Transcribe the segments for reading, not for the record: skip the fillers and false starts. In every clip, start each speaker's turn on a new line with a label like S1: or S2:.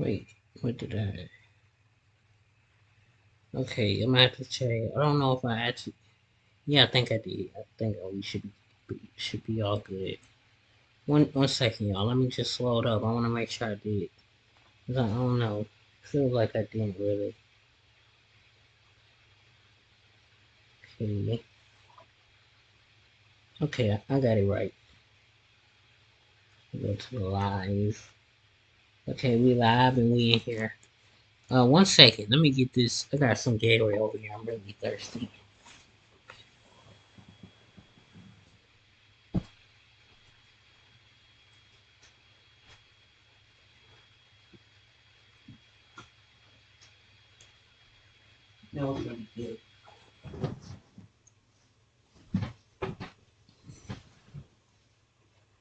S1: Wait, what did I? Okay, I'm gonna have to check. I don't know if I actually. Yeah, I think I did. I think we should be all good. One second, y'all. Let me just slow it up. I want to make sure I did. 'Cause I don't know. Feels like I didn't really. Okay. Okay, I got it right. Go to the live. Okay, we live and we in here. One second. Let me get this. I got some Gatorade over here. I'm really thirsty. That was really good.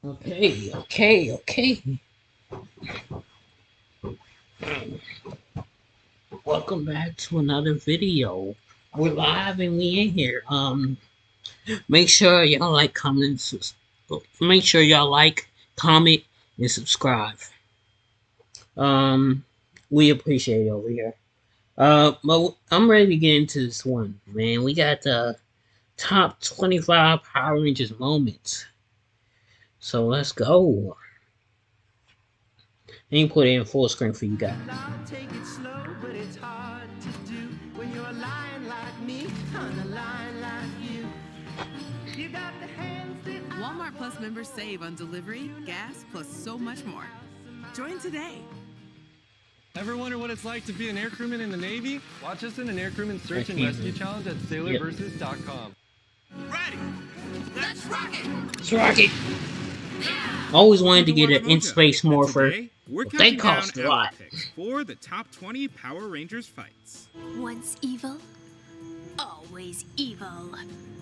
S1: Okay. Welcome back to another video. We're live and we in here. Make sure y'all like, comment, make sure y'all like, comment, and subscribe. Um, we appreciate it over here. But I'm ready to get into this one, man. We got the top 25 Power Rangers moments. So let's go. Let me put it in full screen for you guys.
S2: Take it slow, but it's hard to do when you're a lion like me on a line like you. You got the hands that
S3: Walmart Plus members save on delivery, gas, plus so much more. Join today.
S4: Ever wonder what it's like to be an air crewman in the Navy? Watch us in an air crewman search and rescue challenge at sailorversus.com.
S2: ready. Let's rock it.
S1: Let's rock it. Always wanted to get an in-space morpher. But they cost a lot.
S5: For the top 20 Power Rangers fights.
S6: Once evil, always evil.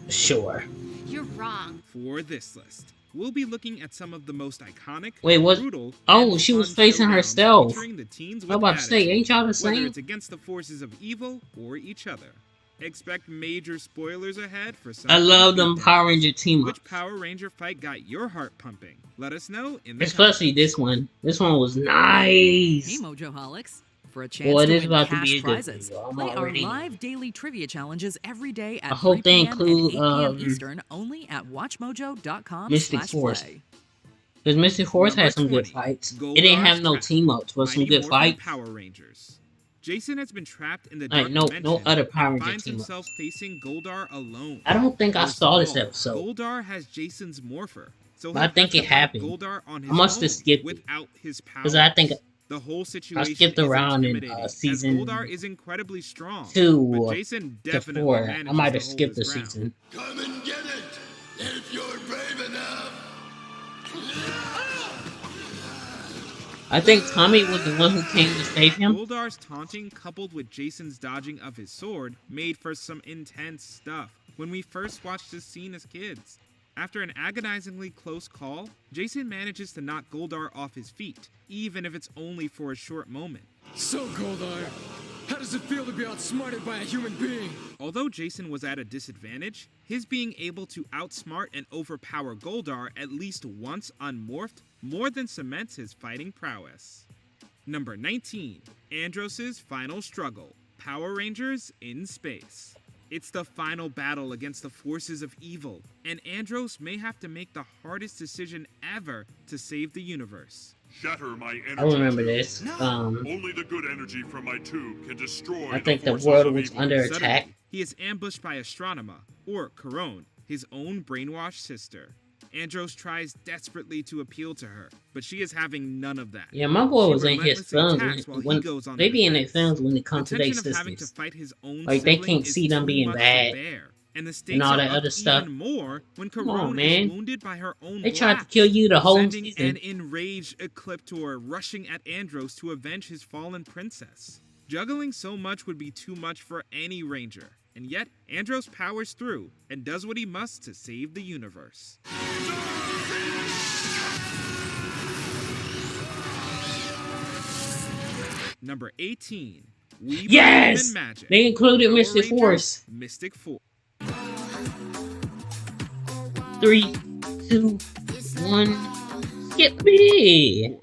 S1: Sure.
S6: You're wrong.
S5: For this list, we'll be looking at some of the most iconic,
S1: Wait, what?
S5: brutal,
S1: Oh,
S5: and
S1: she was
S5: fun
S1: facing
S5: showdowns
S1: herself.
S5: featuring the teens
S1: I'm
S5: with
S1: about to say,
S5: attitude,
S1: ain't y'all the
S5: whether
S1: same?
S5: it's against the forces of evil or each other. Expect major spoilers ahead for some.
S1: I love them
S5: content.
S1: Power Ranger team
S5: Which
S1: ups.
S5: Power Ranger fight got your heart pumping? Let us know in the
S1: Especially
S5: comments.
S1: this one. This one was
S3: Hey,
S1: nice.
S3: Mojoholics. For a chance
S1: Boy,
S3: to
S1: this is
S3: win
S1: about to
S3: cash
S1: be a good
S3: prizes,
S1: video. I'm
S3: play our
S1: already.
S3: live daily trivia challenges every day at
S1: I hope
S3: 3
S1: they
S3: p.m.
S1: include
S3: and 8 p.m. Eastern only at
S1: Mystic Force.
S3: watchmojo.com/play.
S1: Because Mystic Force
S5: Number
S1: had some good
S5: 20,
S1: fights. It
S5: Goldar's
S1: didn't have no
S5: Trap,
S1: team ups, but some
S5: Mighty
S1: good
S5: Morphin
S1: fights.
S5: Power Rangers. Jason has been trapped in the
S1: Like,
S5: dark
S1: no
S5: dimension
S1: other Power
S5: and
S1: Ranger
S5: finds
S1: team
S5: himself
S1: ups.
S5: facing Goldar alone.
S1: I don't think I
S5: Worst
S1: saw
S5: of
S1: this
S5: all,
S1: episode.
S5: Goldar has Jason's morpher, so
S1: But I
S5: he'll
S1: think
S5: have
S1: it
S5: to fight
S1: happened.
S5: Goldar on his
S1: I must have
S5: own
S1: skipped it.
S5: without his powers.
S1: Because I think
S5: the whole
S1: I
S5: situation
S1: skipped
S5: is
S1: around in
S5: intimidating, as
S1: season
S5: Goldar is incredibly strong,
S1: 2
S5: but Jason
S1: to
S5: definitely
S1: 4. I
S5: manages
S1: might
S5: to
S1: have
S5: hold
S1: skipped
S5: his
S1: the
S5: ground.
S1: season.
S7: Come and get it, if you're brave enough.
S1: I think Tommy was the one who came to save him.
S5: Goldar's taunting coupled with Jason's dodging of his sword made for some intense stuff when we first watched this scene as kids. After an agonizingly close call, Jason manages to knock Goldar off his feet, even if it's only for a short moment.
S8: So, Goldar, how does it feel to be outsmarted by a human being?
S5: Although Jason was at a disadvantage, his being able to outsmart and overpower Goldar at least once unmorphed more than cements his fighting prowess. Number 19. Andros' final struggle. Power Rangers in space. It's the final battle against the forces of evil, and Andros may have to make the hardest decision ever to save the universe.
S7: Shatter my energy.
S1: I remember this.
S7: Only the good energy from my tube can destroy
S1: I think the
S7: forces
S1: world
S7: of
S1: was
S7: evil.
S1: under
S5: Suddenly,
S1: attack.
S5: he is ambushed by Astronema, or Corone, his own brainwashed sister. Andros tries desperately to appeal to her, but she is having none of that.
S1: Yeah, my boy
S5: She
S1: was in his
S5: relentlessly
S1: films
S5: attacks while
S1: when
S5: he goes on
S1: they
S5: the
S1: be in their
S5: defense.
S1: films when it
S5: The
S1: comes to their
S5: tension of having to
S1: sisters.
S5: fight his own
S1: Like, they
S5: sibling
S1: can't
S5: is
S1: see them
S5: too
S1: being
S5: much to
S1: bad
S5: bear, and the
S1: and
S5: stakes
S1: all
S5: are
S1: that
S5: up
S1: other stuff.
S5: even more when
S1: Come on,
S5: Corone
S1: man.
S5: is wounded by her own
S1: They tried to
S5: blast,
S1: kill you the whole
S5: sending
S1: season.
S5: an enraged Ecliptor rushing at Andros to avenge his fallen princess. Juggling so much would be too much for any ranger, and yet Andros powers through and does what he must to save the universe. Number 18. We Believe
S1: Yes!
S5: in Magic.
S1: They included
S5: Power
S1: Mystic
S5: Rangers,
S1: Force.
S5: Mystic Force.
S1: 3, 2, 1. Skip me!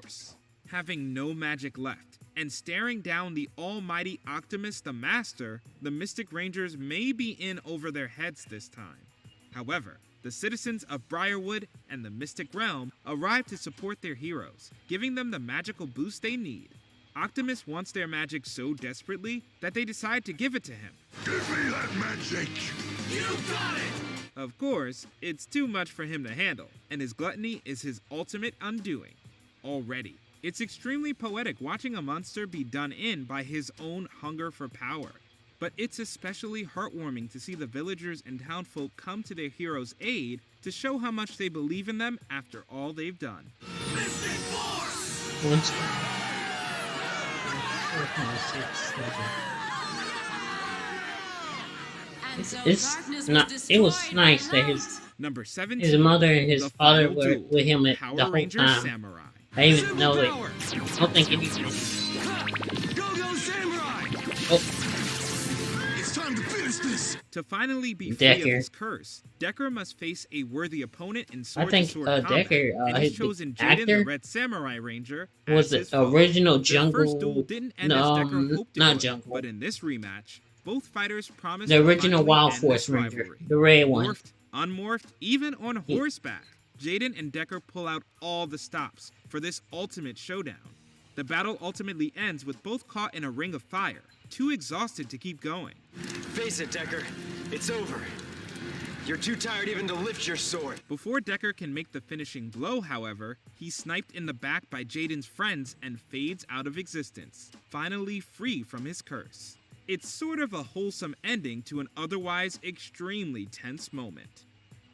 S5: Having no magic left and staring down the almighty Optimus the Master, the Mystic Rangers may be in over their heads this time. However, the citizens of Briarwood and the Mystic Realm arrive to support their heroes, giving them the magical boost they need. Optimus wants their magic so desperately that they decide to give it to him.
S7: Give me that magic!
S2: You got it!
S5: Of course, it's too much for him to handle, and his gluttony is his ultimate undoing. Already, it's extremely poetic watching a monster be done in by his own hunger for power. But it's especially heartwarming to see the villagers and townfolk come to their hero's aid to show how much they believe in them after all they've done.
S2: Mystic Force!
S1: Once.
S6: And so
S1: It's
S6: darkness
S1: not.
S6: was
S1: It was
S6: destroyed
S1: nice
S6: by
S1: that his
S5: Number 17.
S1: his mother and his
S5: The
S1: father
S5: Final
S1: were
S5: Duel,
S1: with him the
S5: Power
S1: whole
S5: Ranger
S1: time.
S5: Samurai.
S1: I didn't even know it.
S2: Superpower!
S1: I don't think it even.
S2: Go Samurai!
S1: Oh,
S7: It's time to finish this!
S5: To finally be free of
S1: Decker.
S5: his curse, Decker must face a worthy opponent in
S1: I think
S5: sword-to-sword combat,
S1: Decker,
S5: and he's
S1: the
S5: chosen Jaden,
S1: actor,
S5: the Red Samurai Ranger,
S1: was
S5: as his
S1: the
S5: foe.
S1: original
S5: Their first duel
S1: Jungle.
S5: didn't end as Decker hoped it
S1: Not
S5: would,
S1: Jungle.
S5: but in this rematch, both fighters promised
S1: The
S5: to
S1: original
S5: finally
S1: Wild
S5: end
S1: Force
S5: this
S1: Ranger,
S5: rivalry.
S1: the red one.
S5: Morphed, unmorphed, even on horseback, Jaden and Decker pull out all the stops for this ultimate showdown. The battle ultimately ends with both caught in a ring of fire, too exhausted to keep going.
S9: Face it, Decker. It's over. You're too tired even to lift your sword.
S5: Before Decker can make the finishing blow, however, he's sniped in the back by Jaden's friends and fades out of existence, finally free from his curse. It's sort of a wholesome ending to an otherwise extremely tense moment.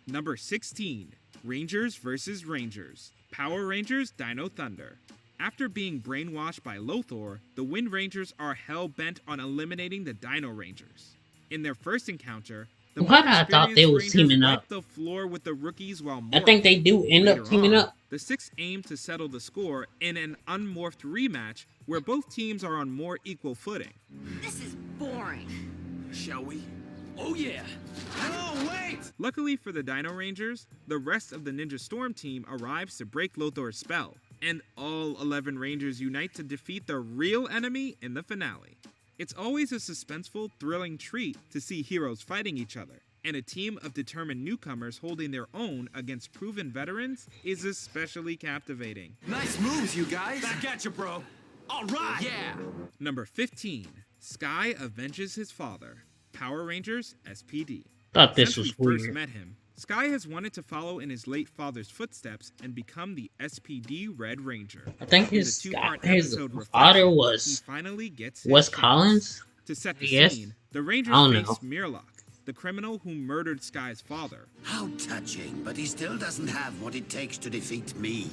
S5: Number 16, Rangers vs. Rangers. Power Rangers Dino Thunder. After being brainwashed by Lothor, the Wind Rangers are hell-bent on eliminating the Dino Rangers. In their first encounter, the
S1: What?
S5: more
S1: I thought they
S5: experienced
S1: was
S5: Rangers
S1: teaming
S5: wiped
S1: up.
S5: the floor with the rookies while
S1: I think they do end up
S5: Later
S1: teaming
S5: on,
S1: up.
S5: The Six aim to settle the score in an unmorphed rematch where both teams are on more equal footing.
S6: This is boring.
S2: Shall we? Oh yeah! No, wait!
S5: Luckily for the Dino Rangers, the rest of the Ninja Storm team arrives to break Lothor's spell, and all 11 Rangers unite to defeat the real enemy in the finale. It's always a suspenseful, thrilling treat to see heroes fighting each other, and a team of determined newcomers holding their own against proven veterans is especially captivating.
S2: Nice moves, you guys! Back at you, bro! Alright! Yeah!
S5: Number 15, Sky avenges his father. Power Rangers SPD.
S1: Thought this
S5: Since
S1: was
S5: we first
S1: weird.
S5: met him, Sky has wanted to follow in his late father's footsteps and become the SPD Red Ranger.
S1: I think
S5: In the
S1: his
S5: two-part
S1: his
S5: episode
S1: father
S5: Reflection, he
S1: was
S5: finally gets his
S1: Wes
S5: chance.
S1: Collins.
S5: To set the
S1: Yes.
S5: scene, the Rangers
S1: I don't
S5: face
S1: know.
S5: Mirlock, the criminal who murdered Sky's father.
S7: How touching, but he still doesn't have what it takes to defeat me.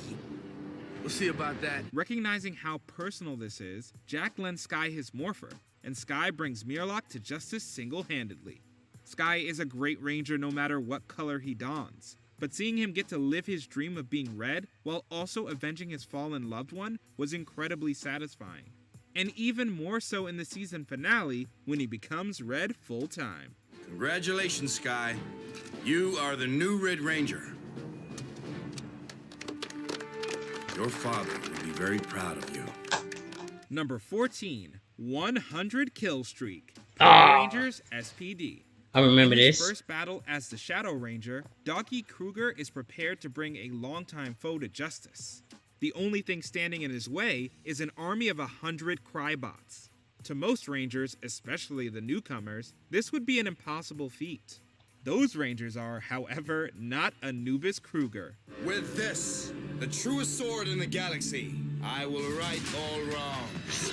S2: We'll see about that.
S5: Recognizing how personal this is, Jack lends Sky his morpher, and Sky brings Mirlock to justice single-handedly. Sky is a great ranger no matter what color he dons, but seeing him get to live his dream of being red while also avenging his fallen loved one was incredibly satisfying. And even more so in the season finale when he becomes red full-time.
S7: Congratulations, Sky. You are the new Red Ranger. Your father will be very proud of you.
S5: Number 14, 100 Kill Streak.
S1: Ah.
S5: Power Rangers SPD.
S1: I remember
S5: In his
S1: this.
S5: first battle as the Shadow Ranger, Doggy Kruger is prepared to bring a longtime foe to justice. The only thing standing in his way is an army of 100 Crybots. To most Rangers, especially the newcomers, this would be an impossible feat. Those Rangers are, however, not Anubis Kruger.
S7: With this, the truest sword in the galaxy, I will right all wrongs.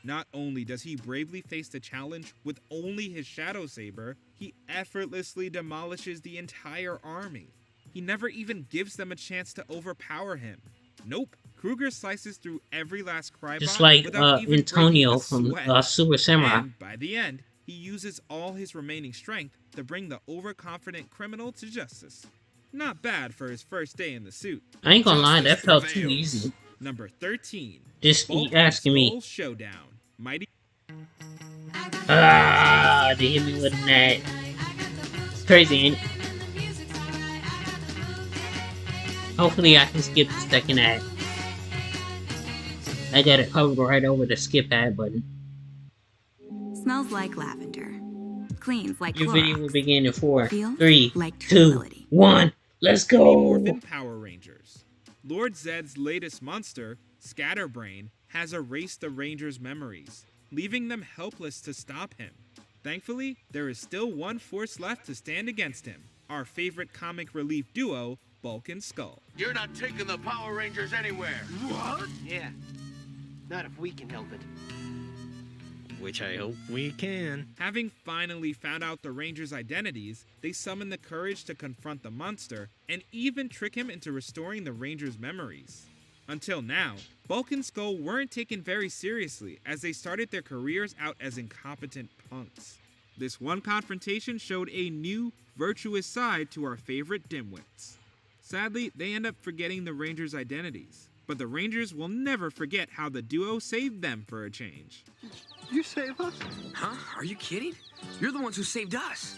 S5: Not only does he bravely face the challenge with only his Shadow Saber, he effortlessly demolishes the entire army. He never even gives them a chance to overpower him. Nope, Kruger slices through every last Crybot
S1: Just like
S5: without even
S1: Antonio
S5: breaking a
S1: from
S5: sweat.
S1: Super Samurai.
S5: And by the end, he uses all his remaining strength to bring the overconfident criminal to justice. Not bad for his first day in the suit.
S1: I ain't gonna lie, that
S7: Justice
S1: felt too
S7: prevails.
S1: easy.
S5: Number 13.
S1: Just
S5: Bulk
S1: keep asking
S5: and
S1: me.
S5: Skull Showdown. Mighty
S1: Ah, they hit me with that. It's crazy, ain't it? Hopefully I can skip the second act. I got it covered right over the skip ad button.
S10: Smells like lavender. Cleans like
S1: Your video will
S10: Clorox.
S1: begin in 4,
S10: Feels
S1: 3,
S10: like
S1: 2,
S10: tranquility.
S1: 1. Let's
S5: The
S1: go!
S5: Morphin Power Rangers. Lord Zedd's latest monster, Scatterbrain, has erased the Rangers' memories, leaving them helpless to stop him. Thankfully, there is still one force left to stand against him, our favorite comic relief duo, Bulk and Skull.
S11: You're not taking the Power Rangers anywhere.
S9: What?
S11: Yeah. Not if we can help it.
S9: Which I hope we can.
S5: Having finally found out the Rangers' identities, they summon the courage to confront the monster and even trick him into restoring the Rangers' memories. Until now, Bulk and Skull weren't taken very seriously as they started their careers out as incompetent punks. This one confrontation showed a new, virtuous side to our favorite dimwits. Sadly, they end up forgetting the Rangers' identities, but the Rangers will never forget how the duo saved them for a change.
S11: You save us?
S9: Huh? Are you kidding? You're the ones who saved us.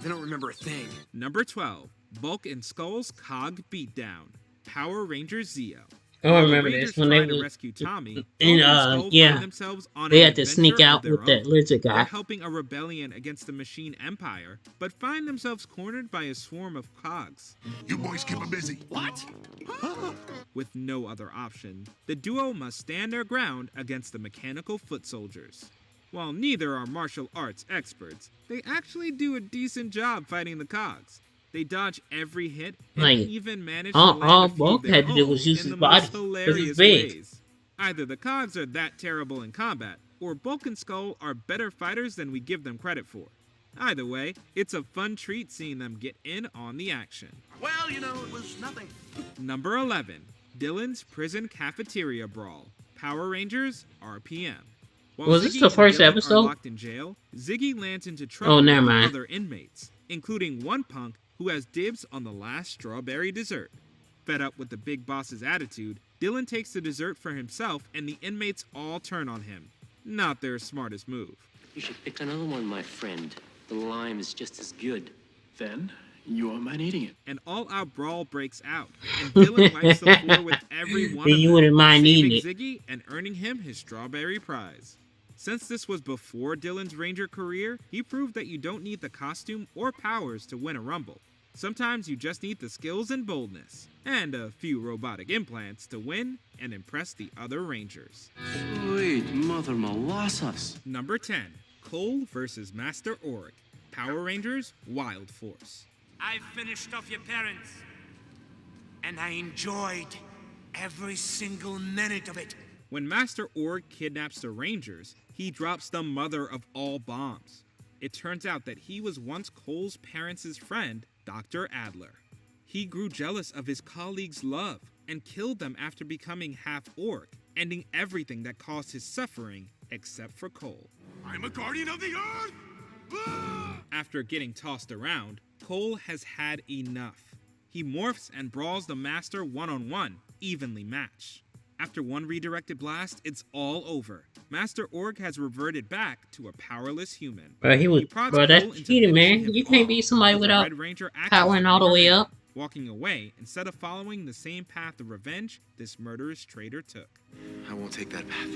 S9: They don't remember a thing.
S5: Number 12, Bulk and Skull's Cog Beatdown, Power Rangers Zeo.
S1: I
S5: While the
S1: remember
S5: Rangers
S1: this when they
S5: try to
S1: was
S5: rescue Tommy,
S1: in
S5: Bulk and Skull
S1: yeah,
S5: find themselves on
S1: they
S5: an
S1: had to sneak
S5: adventure
S1: out
S5: of their
S1: with that
S5: own.
S1: lizard
S5: They're
S1: guy.
S5: helping a rebellion against the Machine Empire, but find themselves cornered by a swarm of cogs.
S11: You boys keep them busy. What?
S5: With no other option, the duo must stand their ground against the mechanical foot soldiers. While neither are martial arts experts, they actually do a decent job fighting the cogs. They dodge every hit and
S1: Like,
S5: even manage to
S1: all
S5: land a few
S1: Bulk
S5: of their
S1: had to do
S5: own
S1: was use
S5: in
S1: his
S5: the
S1: body,
S5: most
S1: 'cause he's
S5: hilarious
S1: big.
S5: ways. Either the cogs are that terrible in combat, or Bulk and Skull are better fighters than we give them credit for. Either way, it's a fun treat seeing them get in on the action.
S11: Well, you know, it was nothing.
S5: Number 11, Dylan's Prison Cafeteria Brawl, Power Rangers RPM. While
S1: Was this
S5: Ziggy
S1: the
S5: and
S1: first
S5: Dylan are
S1: episode?
S5: locked in jail, Ziggy lands into trouble
S1: Oh, never
S5: with
S1: mind.
S5: other inmates, including one punk who has dibs on the last strawberry dessert. Fed up with the big boss's attitude, Dylan takes the dessert for himself and the inmates all turn on him. Not their smartest move.
S12: You should pick another one, my friend. The lime is just as good.
S11: Then you are mind eating it.
S5: An all-out brawl breaks out, and Dylan wipes the floor with every one of
S1: You
S5: them,
S1: wouldn't mind
S5: saving
S1: eating it.
S5: Ziggy and earning him his strawberry prize. Since this was before Dylan's Ranger career, he proved that you don't need the costume or powers to win a rumble. Sometimes you just need the skills and boldness, and a few robotic implants to win and impress the other Rangers.
S12: Sweet mother molasses.
S5: Number 10, Cole vs. Master Org, Power Rangers Wild Force.
S2: I finished off your parents, and I enjoyed every single minute of it.
S5: When Master Org kidnaps the Rangers, he drops the mother of all bombs. It turns out that he was once Cole's parents' friend, Dr. Adler. He grew jealous of his colleagues' love and killed them after becoming half orc, ending everything that caused his suffering except for Cole.
S11: I'm a guardian of the earth!
S5: After getting tossed around, Cole has had enough. He morphs and brawls the Master one-on-one, evenly matched. After one redirected blast, it's all over. Master Org has reverted back to a powerless human.
S1: Bro,
S5: prods
S1: bro, that's
S5: Cole into
S1: cheating,
S5: finishing
S1: man.
S5: him
S1: You can't
S5: off,
S1: beat somebody
S5: but the
S1: without
S5: Red Ranger axes
S1: powering all the way
S5: remain,
S1: up.
S5: walking away instead of following the same path of revenge this murderous traitor took.
S11: I won't take that path.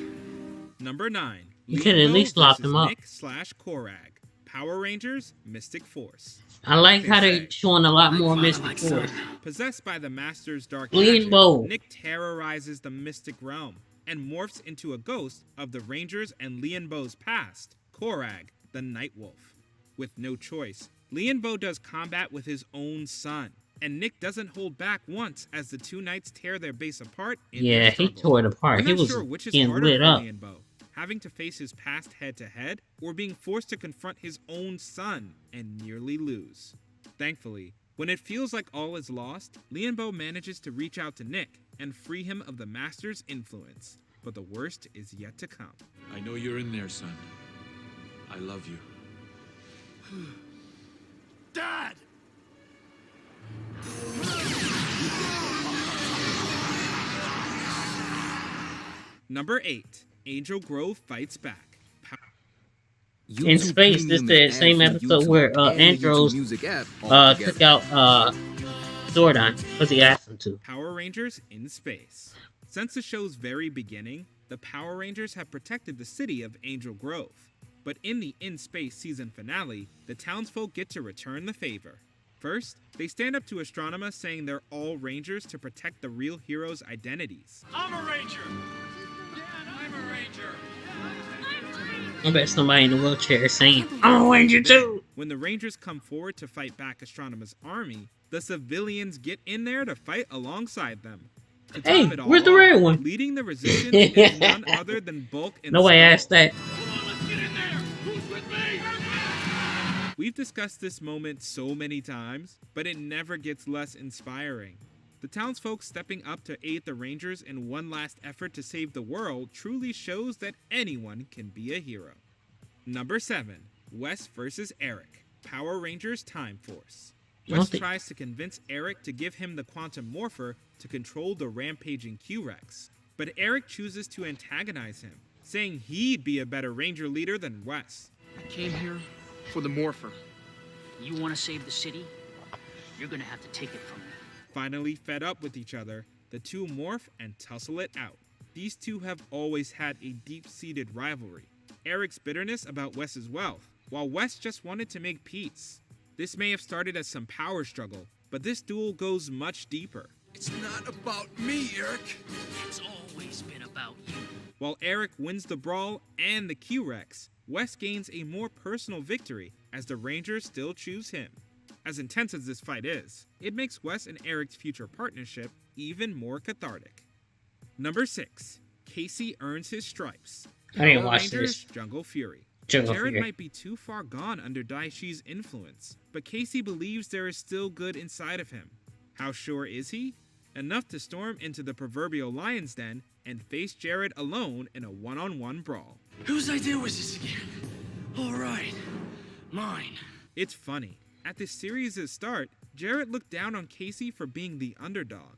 S5: Number 9.
S1: You could at
S5: Leonbo
S1: least lock
S5: versus
S1: him up.
S5: Nick/Korag, Power Rangers Mystic Force.
S1: I like how
S5: They
S1: they showing a lot more Mystic Force.
S5: Possessed by the Master's dark
S1: Leonbo.
S5: magic, Nick terrorizes the mystic realm and morphs into a ghost of the Rangers and Leonbo's past, Korag, the Nightwolf. With no choice, Leonbo does combat with his own son, and Nick doesn't hold back once as the two knights tear their base apart in
S1: Yeah,
S5: their
S1: he
S5: struggle.
S1: tore it apart.
S5: I'm
S1: He
S5: not
S1: was
S5: sure which is
S1: getting
S5: harder
S1: lit
S5: for
S1: up.
S5: Leonbo, having to face his past head-to-head, or being forced to confront his own son and nearly lose. Thankfully, when it feels like all is lost, Leonbo manages to reach out to Nick and free him of the Master's influence. But the worst is yet to come.
S13: I know you're in there, son. I love you.
S11: Dad!
S5: Number 8, Angel Grove Fights Back.
S1: In space, this the same episode where Andros took out Zordon because he asked him to.
S5: Power Rangers in Space. Since the show's very beginning, the Power Rangers have protected the city of Angel Grove. But in the In Space season finale, the townsfolk get to return the favor. First, they stand up to Astronema saying they're all Rangers to protect the real heroes' identities.
S11: I'm a ranger. I'm a ranger.
S1: I bet somebody in the wheelchair is saying, I'm a Ranger too!
S5: When the Rangers come forward to fight back Astronema's army, the civilians get in there to fight alongside them. To
S1: Hey,
S5: top it all
S1: where's the
S5: off,
S1: red one?
S5: Leading the resistance is none other than Bulk and
S1: Nobody
S5: Skull.
S1: asked that.
S5: We've discussed this moment so many times, but it never gets less inspiring. The townsfolk stepping up to aid the Rangers in one last effort to save the world truly shows that anyone can be a hero. Number 7. Wes vs. Eric, Power Rangers Time Force. Wes tries to convince Eric to give him the Quantum Morpher to control the rampaging Q-Rex, but Eric chooses to antagonize him, saying he'd be a better Ranger leader than Wes.
S14: I came here for the Morpher. You want to save the city? You're gonna have to take it from me.
S5: Finally fed up with each other, the two morph and tussle it out. These two have always had a deep-seated rivalry. Eric's bitterness about Wes's wealth, while Wes just wanted to make peace. This may have started as some power struggle, but this duel goes much deeper.
S11: It's not about me, Eric.
S14: It's always been about you.
S5: While Eric wins the brawl and the Q-Rex, Wes gains a more personal victory as the Rangers still choose him. As intense as this fight is, it makes Wes and Eric's future partnership even more cathartic. Number 6. Casey earns his stripes.
S1: I didn't
S5: Power
S1: watch
S5: Rangers,
S1: this.
S5: Jungle Fury.
S1: Jungle
S5: Jared
S1: Fury.
S5: might be too far gone under Daishi's influence, but Casey believes there is still good inside of him. How sure is he? Enough to storm into the proverbial lion's den and face Jared alone in a one-on-one brawl.
S11: Whose idea was this again? All right, mine.
S5: It's funny. At the series' start, Jared looked down on Casey for being the underdog.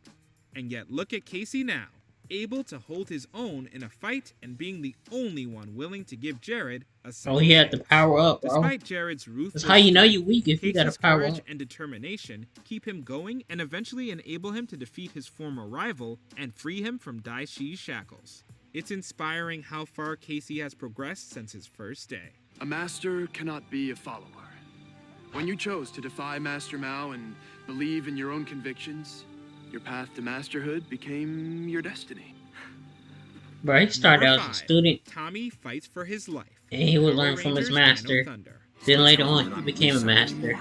S5: And yet look at Casey now, able to hold his own in a fight and being the only one willing to give Jared a second
S1: Oh, he had to
S5: chance.
S1: power up, bro.
S5: Despite Jared's ruthless
S1: That's how you know
S5: streak,
S1: you weak if you gotta
S5: Casey's
S1: power
S5: courage
S1: up.
S5: and determination keep him going and eventually enable him to defeat his former rival and free him from Daishi's shackles. It's inspiring how far Casey has progressed since his first day.
S8: A master cannot be a follower. When you chose to defy Master Mao and believe in your own convictions, your path to masterhood became your destiny.
S1: Bro, he started
S5: Number
S1: out as a
S5: 5,
S1: student,
S5: Tommy fights for his life.
S1: and he would
S5: Power
S1: learn from his
S5: Rangers,
S1: master.
S5: Dino Thunder.
S1: Then later on, he became a master.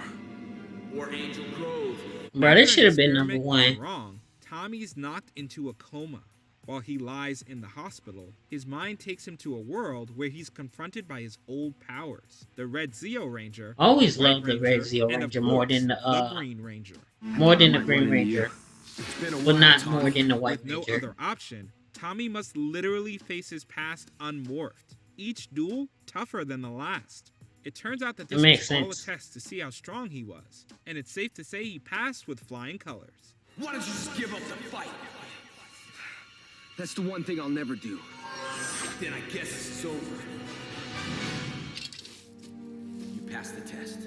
S11: Or Angel Grove.
S1: Bro, this should have been
S5: Experiment
S1: number
S5: gone
S1: 1.
S5: Wrong. Tommy's knocked into a coma. While he lies in the hospital, his mind takes him to a world where he's confronted by his old powers. The Red Zeo Ranger,
S1: I always
S5: the White
S1: loved the Red Zeo
S5: and of
S1: Ranger more
S5: course,
S1: than
S5: the Green Ranger.
S1: more than the Green Ranger,
S8: It's been a
S1: but
S8: while,
S1: not
S8: Tommy.
S1: more than the White
S5: With no
S1: Ranger.
S5: other option, Tommy must literally face his past unmorphed. Each duel tougher than the last. It turns out that this
S1: makes
S5: was all a
S1: sense.
S5: test to see how strong he was, and it's safe to say he passed with flying colors.
S11: Why don't you just give up the fight?
S9: That's the one thing I'll never do.
S11: Then I guess this is over. You passed the test.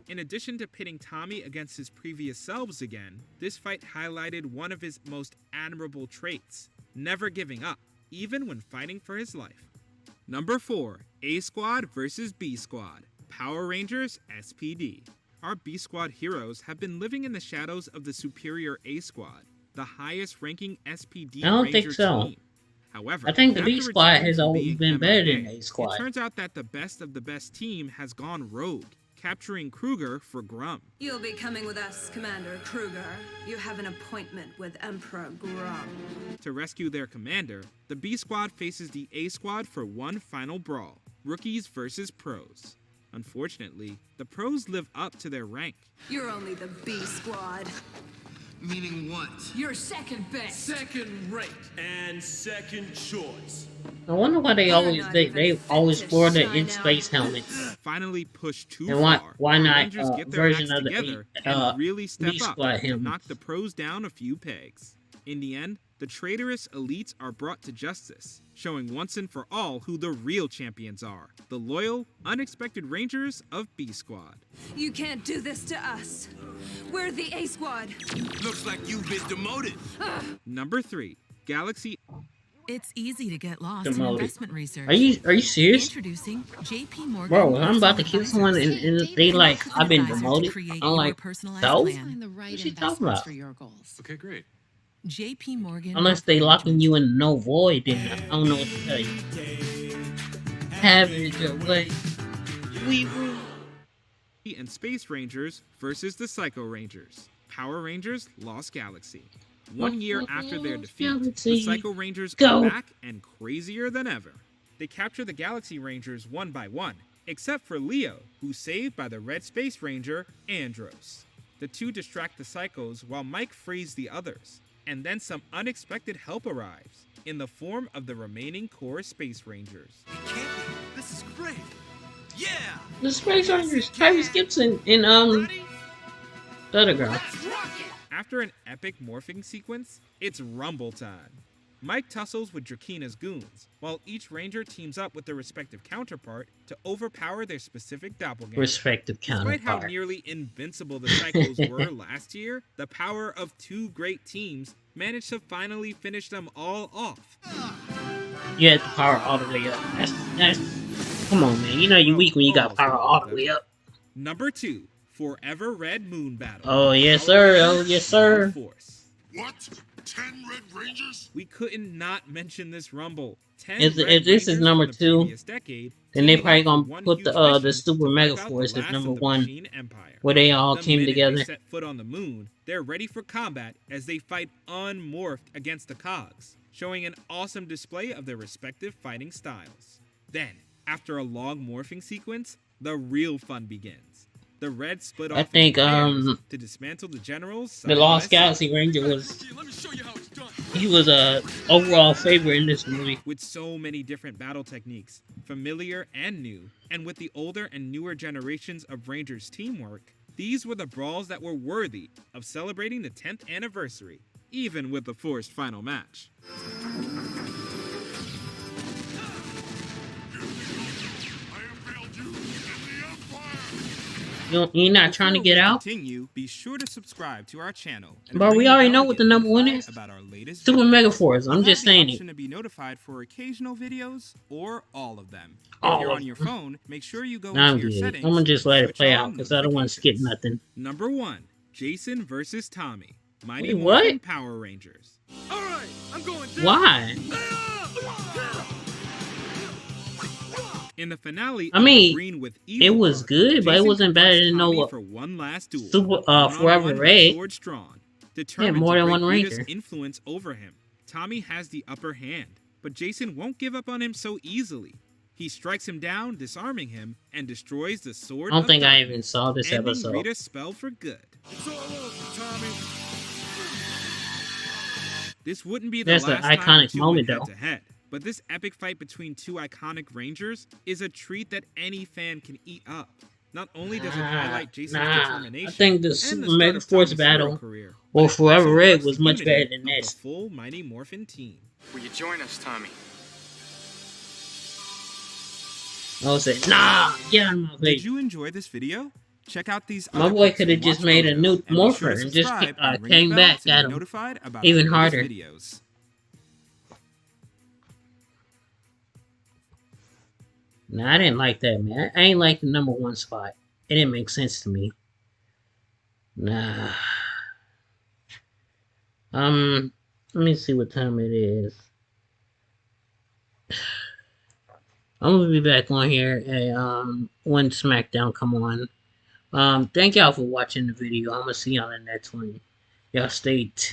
S5: In addition to pitting Tommy against his previous selves again, this fight highlighted one of his most admirable traits, never giving up, even when fighting for his life. Number 4, A Squad vs. B Squad, Power Rangers SPD. Our B Squad heroes have been living in the shadows of the superior A Squad, the highest ranking SPD
S1: I don't
S5: Ranger
S1: think so.
S5: team. However,
S1: I think the B
S5: after
S1: Squad
S5: returning
S1: has
S5: from
S1: always
S5: being
S1: been better than
S5: MIA,
S1: A Squad.
S5: It turns out that the best of the best team has gone rogue, capturing Kruger for Grum.
S6: You'll be coming with us, Commander Kruger. You have an appointment with Emperor Grum.
S5: To rescue their commander, the B Squad faces the A Squad for one final brawl, rookies versus pros. Unfortunately, the pros live up to their rank.
S6: You're only the B Squad.
S11: Meaning what?
S6: You're second best.
S11: Second rate and second choice.
S1: I wonder why they always wore the in space helmets.
S5: Finally pushed too
S1: And why-
S5: far,
S1: why
S5: the
S1: not,
S5: Rangers get their
S1: version
S5: acts
S1: of the
S5: together
S1: B-
S5: and really step
S1: B
S5: up
S1: Squad
S5: to
S1: helmets?
S5: knock the pros down a few pegs. In the end, the traitorous elites are brought to justice, showing once and for all who the real champions are, the loyal, unexpected Rangers of B Squad.
S6: You can't do this to us. We're the A Squad.
S11: Looks like you've been demoted.
S5: Number 3, Galaxy.
S3: It's easy to get lost in
S1: Demoted.
S3: investment research.
S1: Are you serious?
S3: Introducing JP Morgan.
S1: Bro, I'm about to kill someone and they like, I've been demoted. I'm like, so? What she talking about?
S13: Okay, great.
S3: JP Morgan.
S1: Unless they locking you in no void, then I don't know what to tell you. Have it your way. We will.
S5: And Space Rangers versus the Psycho Rangers. Power Rangers Lost Galaxy. 1 year after their defeat, the Psycho Rangers are back and crazier than ever. They capture the Galaxy Rangers one by one, except for Leo, who's saved by the Red Space Ranger, Andros. The two distract the Psychos while Mike frees the others, and then some unexpected help arrives, in the form of the remaining core Space Rangers.
S11: It can't be. This is great. Yeah!
S1: The Space Rangers, Tyrese Gibson and the other girl.
S5: After an epic morphing sequence, it's rumble time. Mike tussles with Drakina's goons, while each ranger teams up with their respective counterpart to overpower their specific doppelganger.
S1: Respective counterpart.
S5: Despite how nearly invincible the Psychos were last year, the power of two great teams managed to finally finish them all off.
S1: You had the power all the way up. That's come on, man. You know you weak when you got power all the way up.
S5: Number 2, Forever Red Moon Battle.
S1: Oh yes, sir. Oh yes, sir.
S15: What? 10 Red Rangers?
S5: We couldn't not mention this rumble.
S1: If this is number 2, then they probably gonna put the Super Mega Force as number 1, where they all came together.
S5: They set foot on the moon, they're ready for combat as they fight unmorphed against the Cogs, showing an awesome display of their respective fighting styles. Then, after a long morphing sequence, the real fun begins. The Reds split off
S1: I think
S5: to dismantle the generals.
S1: the Lost Galaxy Ranger was he was a overall favorite in this movie.
S5: With so many different battle techniques, familiar and new, and with the older and newer generations of Rangers teamwork, these were the brawls that were worthy of celebrating the 10th anniversary, even with the forced final match.
S1: You're not trying to get out?
S5: Be sure to subscribe to our channel.
S1: But we already know what the number 1 is.
S5: About our latest
S1: Super Mega Force. I'm just saying it.
S5: To be notified for occasional videos or all of them.
S1: All
S5: if you're
S1: of
S5: on your
S1: them.
S5: phone, make sure you go
S1: Nah,
S5: into your
S1: I'm good.
S5: settings.
S1: I'm gonna just let it
S5: switch
S1: play
S5: on
S1: out because I don't want to skip nothing.
S5: Number 1, Jason versus Tommy. Mighty
S1: Wait,
S5: Morphin
S1: what?
S5: Power Rangers.
S11: All right, I'm going down.
S1: Why?
S5: In the finale,
S1: I mean,
S5: Green with
S1: it was good, but it
S5: Jason
S1: wasn't better
S5: confronts
S1: than
S5: Tommy
S1: no
S5: for one last duel.
S1: Super
S5: One-on-one
S1: Forever
S5: with
S1: Red.
S5: swords drawn,
S1: Yeah,
S5: determined
S1: more
S5: to
S1: than
S5: break
S1: one
S5: Rita's
S1: Ranger.
S5: influence over him. Tommy has the upper hand, but Jason won't give up on him so easily. He strikes him down, disarming him, and destroys the sword.
S1: I don't
S5: of
S1: think I
S5: darkness,
S1: even saw this
S5: ending
S1: episode.
S5: Rita's spell for good.
S11: It's all over, Tommy.
S5: This wouldn't be the
S1: That's
S5: last
S1: an
S5: time
S1: iconic
S5: the two
S1: moment,
S5: went
S1: though.
S5: head-to-head, but this epic fight between two iconic Rangers is a treat that any fan can eat up. Not only does it highlight Jason's determination,
S1: I think the
S5: and
S1: Super
S5: start
S1: Mega
S5: of
S1: Force
S5: Tommy's
S1: battle
S5: hero career,
S1: or
S5: but it
S1: Forever
S5: also
S1: Red
S5: marks
S1: was
S5: the
S1: much
S5: unity
S1: better than
S5: of the
S1: this.
S5: full Mighty Morphin team.
S9: Will you join us, Tommy?
S1: I was like, nah, get out of my
S5: Did
S1: face.
S5: you enjoy this video? Check out these
S1: My
S5: other
S1: boy
S5: clips
S1: could have
S5: and
S1: just
S5: watch
S1: made a
S5: those,
S1: new
S5: and be
S1: Morpher
S5: sure to
S1: and just
S5: subscribe and ring the
S1: came
S5: bell
S1: back
S5: to be
S1: at him
S5: notified about
S1: even
S5: our latest
S1: harder.
S5: videos.
S1: Nah, I didn't like that, man. I ain't like the number 1 spot. It didn't make sense to me. Nah. Let me see what time it is. I'm gonna be back on here when SmackDown come on. Thank y'all for watching the video. I'm gonna see y'all in the next one. Y'all stay tuned.